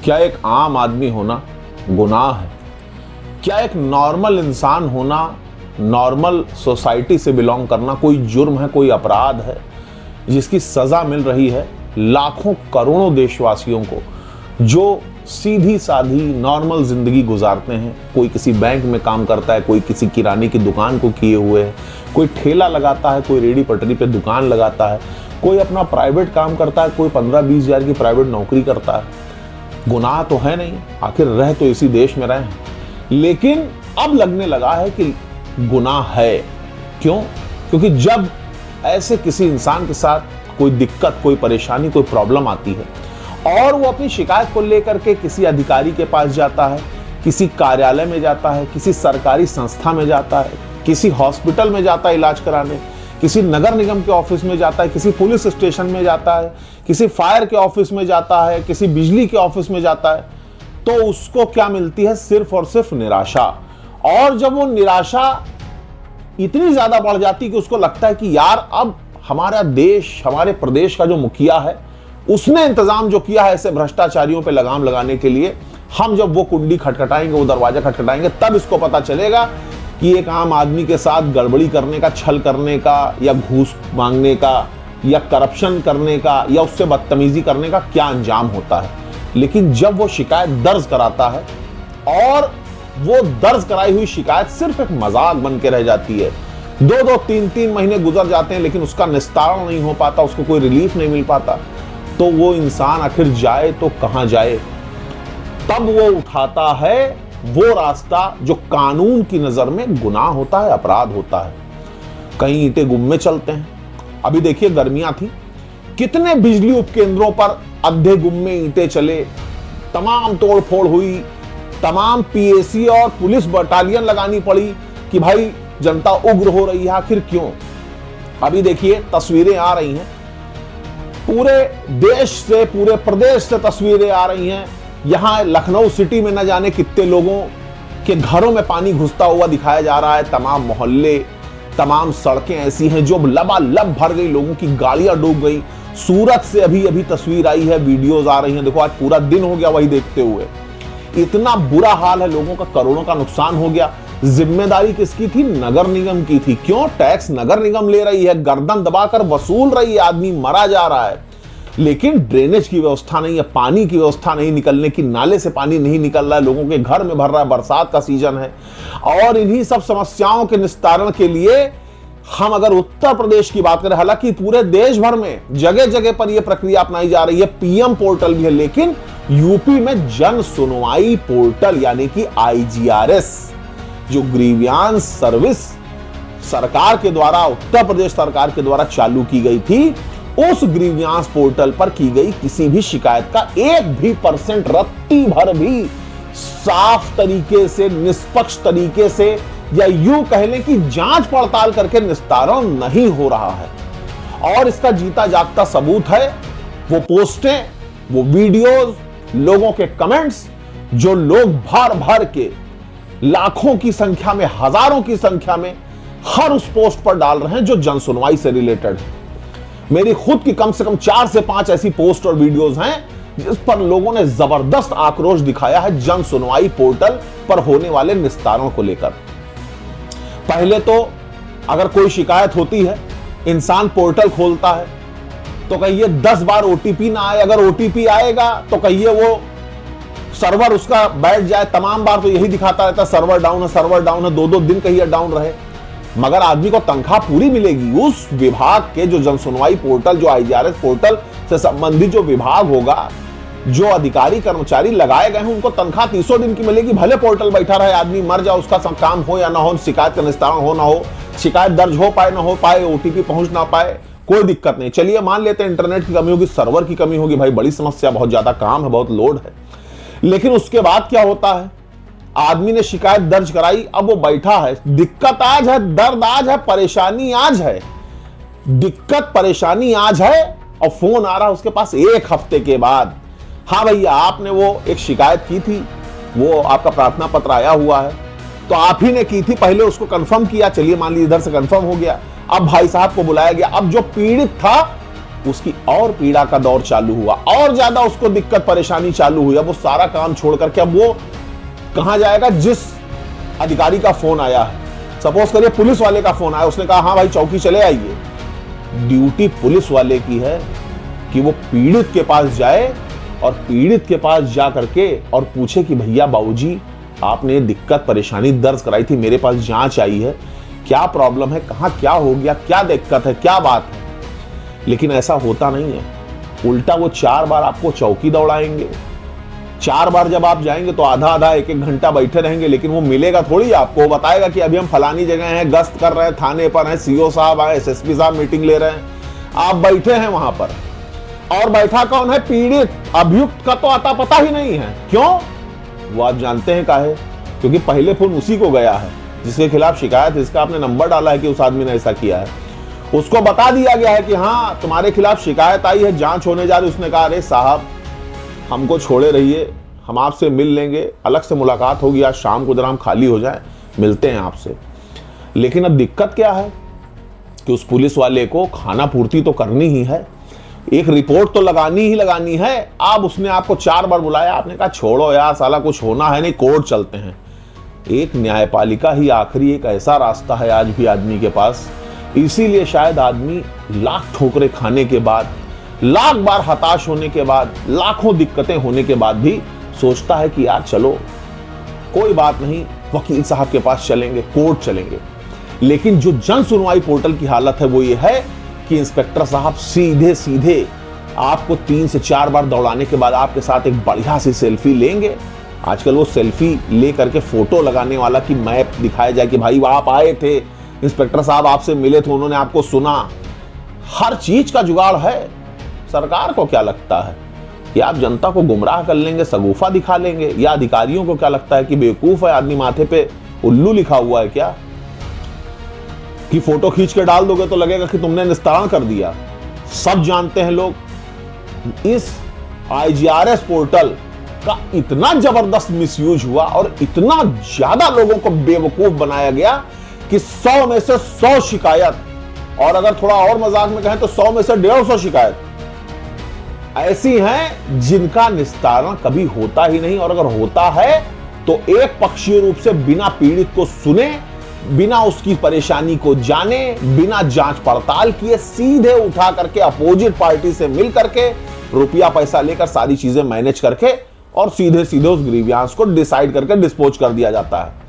क्या एक आम आदमी होना गुनाह है? क्या एक नॉर्मल इंसान होना, नॉर्मल सोसाइटी से बिलोंग करना कोई जुर्म है, कोई अपराध है जिसकी सजा मिल रही है लाखों करोड़ों देशवासियों को जो सीधी साधी नॉर्मल जिंदगी गुजारते हैं? कोई किसी बैंक में काम करता है, कोई किसी किराने की दुकान को किए हुए है, कोई ठेला लगाता है, कोई रेडी पटरी पे दुकान लगाता है, कोई अपना प्राइवेट काम करता है, कोई 15-20 हजार की प्राइवेट नौकरी करता है। गुनाह तो है नहीं, आखिर रह तो इसी देश में रहे हैं, लेकिन अब लगने लगा है कि गुनाह है। क्यों? क्योंकि जब ऐसे किसी इंसान के साथ कोई दिक्कत, कोई परेशानी, कोई प्रॉब्लम आती है और वो अपनी शिकायत को लेकर के किसी अधिकारी के पास जाता है, किसी कार्यालय में जाता है, किसी सरकारी संस्था में जाता है, किसी हॉस्पिटल में जाता है इलाज कराने, किसी नगर निगम के ऑफिस में जाता है, किसी पुलिस स्टेशन में जाता है, किसी फायर के ऑफिस में जाता है, किसी बिजली के ऑफिस में जाता है, तो उसको क्या मिलती है? सिर्फ और सिर्फ निराशा। और जब वो निराशा इतनी ज्यादा बढ़ जाती है कि उसको लगता है कि यार अब हमारा देश, हमारे प्रदेश का जो मुखिया है उसने इंतजाम जो किया है ऐसे भ्रष्टाचारियों पे लगाम लगाने के लिए, हम जब वो कुंडी खटखटाएंगे, वो दरवाजा खटखटाएंगे, तब इसको पता चलेगा कि एक आम आदमी के साथ गड़बड़ी करने का, छल करने का, या घूस मांगने का, या करप्शन करने का, या उससे बदतमीजी करने का क्या अंजाम होता है। लेकिन जब वो शिकायत दर्ज कराता है और वो दर्ज कराई हुई शिकायत सिर्फ एक मजाक बन के रह जाती है, 2-2, 3-3 महीने गुजर जाते हैं लेकिन उसका निस्तारण नहीं हो पाता, उसको कोई रिलीफ नहीं मिल पाता, तो वो इंसान आखिर जाए तो कहां जाए? तब वो उठाता है वो रास्ता जो कानून की नजर में गुनाह होता है, अपराध होता है। कहीं ईंटें गुम में चलते हैं। अभी देखिए गर्मियां थी, कितने बिजली उपकेंद्रों पर अद्धे गुम में ईंटें चले, तमाम तोड़फोड़ हुई, तमाम पीएसी और पुलिस बटालियन लगानी पड़ी कि भाई जनता उग्र हो रही है। आखिर क्यों? अभी देखिए तस्वीरें आ रही हैं, पूरे देश से, पूरे प्रदेश से तस्वीरें आ रही हैं। यहां लखनऊ सिटी में न जाने कितने लोगों के घरों में पानी घुसता हुआ दिखाया जा रहा है। तमाम मोहल्ले, तमाम सड़कें ऐसी हैं जो लबालब भर गई, लोगों की गाड़ियां डूब गई। सूरत से अभी अभी तस्वीर आई है, वीडियोस आ रही हैं, देखो आज पूरा दिन हो गया वही देखते हुए। इतना बुरा हाल है, लोगों का करोड़ों का नुकसान हो गया। जिम्मेदारी किसकी थी? नगर निगम की थी। क्यों? टैक्स नगर निगम ले रही है, गर्दन दबाकर वसूल रही है, आदमी मरा जा रहा है, लेकिन ड्रेनेज की व्यवस्था नहीं है, पानी की व्यवस्था नहीं, निकलने की, नाले से पानी नहीं निकल रहा है, लोगों के घर में भर रहा है, बरसात का सीजन है। और इन्हीं सब समस्याओं के निस्तारण के लिए हम अगर उत्तर प्रदेश की बात करें, हालांकि पूरे देश भर में जगह जगह पर यह प्रक्रिया अपनाई जा रही है, पीएम पोर्टल भी है, लेकिन यूपी में जन सुनवाई पोर्टल यानी कि आईजीआरएस, जो ग्रीवियांस सर्विस सरकार के द्वारा, उत्तर प्रदेश सरकार के द्वारा चालू की गई थी, उस ग्रीवियांस पोर्टल पर की गई किसी भी शिकायत का 1% रत्ती भर भी साफ तरीके से, निष्पक्ष तरीके से, या यूं कह लें कि जांच पड़ताल करके निस्तारण नहीं हो रहा है। और इसका जीता जागता सबूत है वो पोस्टें, वो वीडियोस, लोगों के कमेंट्स, जो लोग भर भर के लाखों की संख्या में, हजारों की संख्या में हर उस पोस्ट पर डाल रहे हैं जो जन सुनवाई से रिलेटेड है। मेरी खुद की कम से कम 4 से 5 ऐसी पोस्ट और वीडियोस हैं जिस पर लोगों ने जबरदस्त आक्रोश दिखाया है जन सुनवाई पोर्टल पर होने वाले निस्तारण को लेकर। पहले तो अगर कोई शिकायत होती है, इंसान पोर्टल खोलता है तो कहिए 10 बार ओटीपी ना आए, अगर ओटीपी आएगा तो कहिए वो सर्वर उसका बैठ जाए, तमाम बार तो यही दिखाता रहता है सर्वर डाउन है, सर्वर डाउन है, 2-2 दिन कहिए डाउन रहे, मगर आदमी को तनख्वाह पूरी मिलेगी। उस विभाग के जो जनसुनवाई पोर्टल, जो आईजीआरएस पोर्टल से संबंधित जो विभाग होगा, जो अधिकारी कर्मचारी लगाए गए हैं, उनको तनख्वाह 300 दिन की मिलेगी। भले पोर्टल बैठा रहे, आदमी मर जाए, उसका काम हो या ना हो, शिकायत का निस्तारण हो ना हो, शिकायत दर्ज हो पाए ना हो पाए, ओटीपी पहुंच ना पाए, कोई दिक्कत नहीं। चलिए मान लेते हैं इंटरनेट की कमी होगी, सर्वर की कमी होगी, भाई बड़ी समस्या, बहुत ज्यादा काम है, बहुत लोड है। लेकिन उसके बाद क्या होता है? आदमी ने शिकायत दर्ज कराई, अब वो बैठा है, दिक्कत आज है, दर्द आज है, परेशानी आज है, दिक्कत परेशानी आज है, और फोन आ रहा है उसके पास 1 हफ्ते के बाद, हाँ भैया आपने वो एक शिकायत की थी, वो आपका प्रार्थना पत्र आया हुआ है, तो आप ही ने की थी, पहले उसको कंफर्म किया, चलिए मान लीजिए इधर से कंफर्म हो गया, अब भाई साहब को बुलाया गया। अब जो पीड़ित था उसकी और पीड़ा का दौर चालू हुआ, और ज्यादा उसको दिक्कत परेशानी चालू हुई। अब वो सारा काम छोड़ करके अब वो कहां जाएगा? जिस अधिकारी का फोन आया है, सपोज करिए पुलिस वाले का फोन आया, उसने कहा हाँ भाई चौकी चले आइए। ड्यूटी पुलिस वाले की है कि वो पीड़ित के पास जाए और पीड़ित के पास जा करके और पूछे कि भैया बाबूजी आपने दिक्कत परेशानी दर्ज कराई थी, मेरे पास जांच आई है, क्या प्रॉब्लम है, कहां क्या हो गया, क्या दिक्कत है, क्या बात है। लेकिन ऐसा होता नहीं है, उल्टा वो 4 बार आपको चौकी दौड़ाएंगे। 4 बार जब आप जाएंगे तो आधा आधा 1-1 घंटा बैठे रहेंगे, लेकिन वो मिलेगा थोड़ी आपको। वो बताएगा कि अभी हम फलानी जगह हैं, गश्त कर रहे हैं, थाने पर हैं, सीओ साहब आए, एसएसपी साहब मीटिंग ले रहे हैं, आप बैठे हैं वहां पर। और बैठा कौन है? पीड़ित। अभियुक्त का तो आता पता ही नहीं है। क्यों? वो आप जानते हैं काहे? क्योंकि पहले फोन उसी को गया है जिसके खिलाफ शिकायत है, इसका आपने नंबर डाला है कि उस आदमी ने ऐसा किया है, उसको बता दिया गया है कि हाँ तुम्हारे खिलाफ शिकायत आई है, जांच होने जा रही। उसने कहा अरे साहब हमको छोड़े रहिए, हम आपसे मिल लेंगे, अलग से मुलाकात होगी, आज शाम को जरा हम खाली हो जाए, मिलते हैं आपसे। लेकिन अब दिक्कत क्या है कि उस पुलिस वाले को खाना पूर्ति तो करनी ही है, एक रिपोर्ट तो लगानी ही लगानी है। अब उसने आपको 4 बार बुलाया, आपने कहा छोड़ो यार साला कुछ होना है नहीं, कोर्ट चलते हैं। एक न्यायपालिका ही आखिरी एक ऐसा रास्ता है आज भी आदमी के पास। इसीलिए शायद आदमी लाख ठोकरें खाने के बाद, लाख बार हताश होने के बाद, लाखों दिक्कतें होने के बाद भी सोचता है कि यार चलो कोई बात नहीं, वकील साहब के पास चलेंगे, कोर्ट चलेंगे। लेकिन जो जन सुनवाई पोर्टल की हालत है वो ये है कि इंस्पेक्टर साहब सीधे सीधे आपको 3 से 4 बार दौड़ाने के बाद आपके साथ एक बढ़िया सी सेल्फी लेंगे। आजकल वो सेल्फी ले करके फोटो लगाने वाला की मैप दिखाया जाए कि भाई आप आए थे, इंस्पेक्टर साहब आपसे मिले थे, उन्होंने आपको सुना। हर चीज का जुगाड़ है। सरकार को क्या लगता है कि आप जनता को गुमराह कर लेंगे, सगुफा दिखा लेंगे? या अधिकारियों को क्या लगता है कि बेवकूफ है आदमी, माथे पे उल्लू लिखा हुआ है क्या, कि फोटो खींच के डाल दोगे तो लगेगा कि तुमने निस्तारण कर दिया? सब जानते हैं लोग इस IGRS पोर्टल का इतना जबरदस्त मिसयूज हुआ और इतना ज्यादा लोगों को बेवकूफ बनाया गया कि 100 में से 100 शिकायत, और अगर थोड़ा और मजाक में कहें तो 100 में से 150 शिकायत ऐसी हैं जिनका निस्तारण कभी होता ही नहीं। और अगर होता है तो एक पक्षीय रूप से बिना पीड़ित को सुने, बिना उसकी परेशानी को जाने, बिना जांच पड़ताल किए सीधे उठा करके अपोजिट पार्टी से मिल करके रुपया पैसा लेकर सारी चीजें मैनेज करके और सीधे सीधे उस ग्रीवियांस को डिसाइड करके डिस्पोज कर दिया जाता है।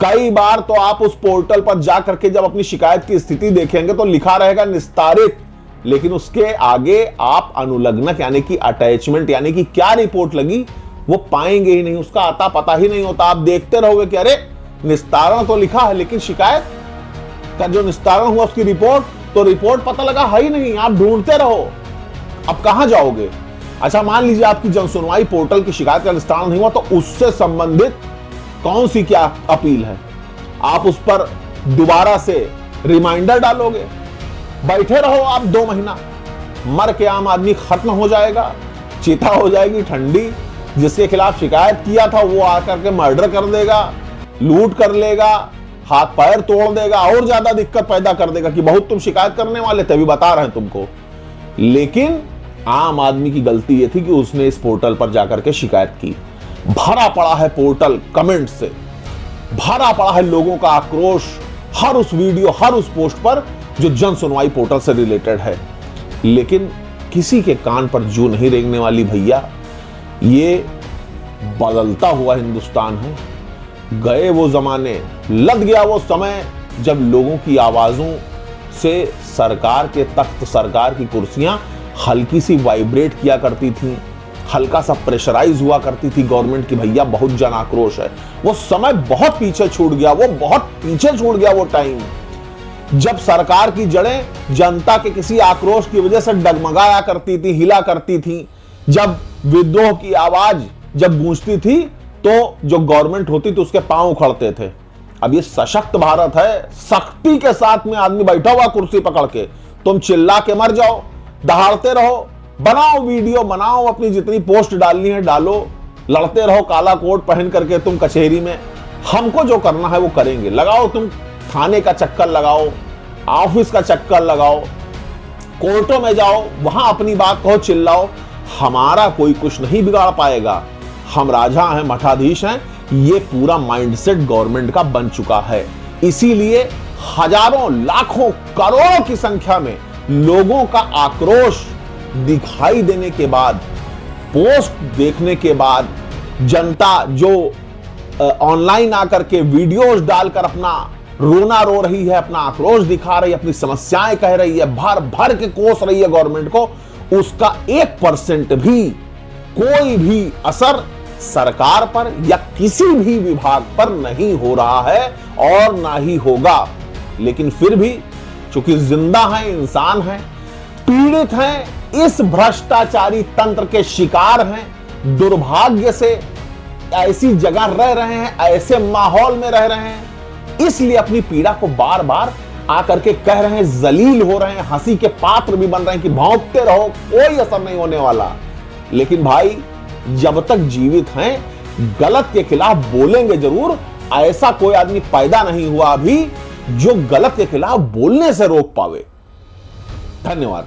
कई बार तो आप उस पोर्टल पर जा करके जब अपनी शिकायत की स्थिति देखेंगे तो लिखा रहेगा निस्तारित, लेकिन उसके आगे आप अनुलग्नक यानी कि अटैचमेंट यानी कि क्या रिपोर्ट लगी वो पाएंगे ही नहीं, उसका आता पता ही नहीं होता। आप देखते रहोगे कि अरे निस्तारण तो लिखा है लेकिन शिकायत का जो निस्तारण हुआ उसकी रिपोर्ट, तो रिपोर्ट पता लगा है ही नहीं। आप ढूंढते रहो, अब कहां जाओगे? अच्छा मान लीजिए आपकी जनसुनवाई पोर्टल की शिकायत का निस्तारण नहीं हुआ, तो उससे संबंधित कौन सी क्या अपील है? आप उस पर दोबारा से रिमाइंडर डालोगे? बैठे रहो आप 2 महीना, मर के आम आदमी खत्म हो जाएगा, चिता हो जाएगी ठंडी। जिसके खिलाफ शिकायत किया था वो आकर के मर्डर कर देगा, लूट कर लेगा, हाथ पैर तोड़ देगा, और ज्यादा दिक्कत पैदा कर देगा कि बहुत तुम शिकायत करने वाले थे, अभी बता रहे हैं तुमको। लेकिन आम आदमी की गलती यह थी कि उसने इस पोर्टल पर जाकर के शिकायत की। भरा पड़ा है पोर्टल कमेंट से, भरा पड़ा है लोगों का आक्रोश हर उस वीडियो, हर उस पोस्ट पर जो जन सुनवाई पोर्टल से रिलेटेड है। लेकिन किसी के कान पर जू नहीं रेंगने वाली भैया। ये बदलता हुआ हिंदुस्तान है। गए वो जमाने, लद गया वो समय जब लोगों की आवाजों से सरकार के तख्त, सरकार की कुर्सियां हल्की सी वाइब्रेट किया करती थी, हल्का सा प्रेशराइज हुआ करती थी गवर्नमेंट की भैया बहुत जन आक्रोश है। वो समय बहुत पीछे छूट गया, वो बहुत पीछे छूट गया वो टाइम जब सरकार की जड़ें जनता के किसी आक्रोश की वजह से डगमगाया करती थी, हिला करती थी। जब विद्रोह की आवाज जब गूंजती थी तो जो गवर्नमेंट होती थी उसके पांव उखड़ते थे। अब ये सशक्त भारत है, सख्ती के साथ में आदमी बैठा हुआ कुर्सी पकड़ के, तुम चिल्ला के मर जाओ, दहाड़ते रहो, बनाओ वीडियो, बनाओ, अपनी जितनी पोस्ट डालनी है डालो, लड़ते रहो काला कोट पहन करके तुम कचहरी में। हमको जो करना है वो करेंगे। लगाओ तुम थाने का चक्कर लगाओ, ऑफिस का चक्कर लगाओ, कोर्टों में जाओ, वहां अपनी बात कहो, चिल्लाओ, हमारा कोई कुछ नहीं बिगाड़ पाएगा। हम राजा हैं, मठाधीश हैं। ये पूरा माइंडसेट गवर्नमेंट का बन चुका है। इसीलिए हजारों, लाखों, करोड़ों की संख्या में लोगों का आक्रोश दिखाई देने के बाद, पोस्ट देखने के बाद, जनता जो ऑनलाइन आकर के वीडियोस डालकर अपना रोना रो रही है, अपना आक्रोश दिखा रही है, अपनी समस्याएं कह रही है, भर भर के कोस रही है गवर्नमेंट को, उसका 1% भी, कोई भी असर सरकार पर या किसी भी विभाग पर नहीं हो रहा है और ना ही होगा। लेकिन फिर भी चूंकि जिंदा है, इंसान है, पीड़ित हैं, इस भ्रष्टाचारी तंत्र के शिकार हैं, दुर्भाग्य से ऐसी जगह रह रहे हैं, ऐसे माहौल में रह रहे हैं, इसलिए अपनी पीड़ा को बार बार आकर के कह रहे हैं, जलील हो रहे हैं, हंसी के पात्र भी बन रहे हैं कि भौंकते रहो, कोई असर नहीं होने वाला। लेकिन भाई, जब तक जीवित हैं, गलत के खिलाफ बोलेंगे जरूर। ऐसा कोई आदमी पैदा नहीं हुआ अभी जो गलत के खिलाफ बोलने से रोक पावे। धन्यवाद।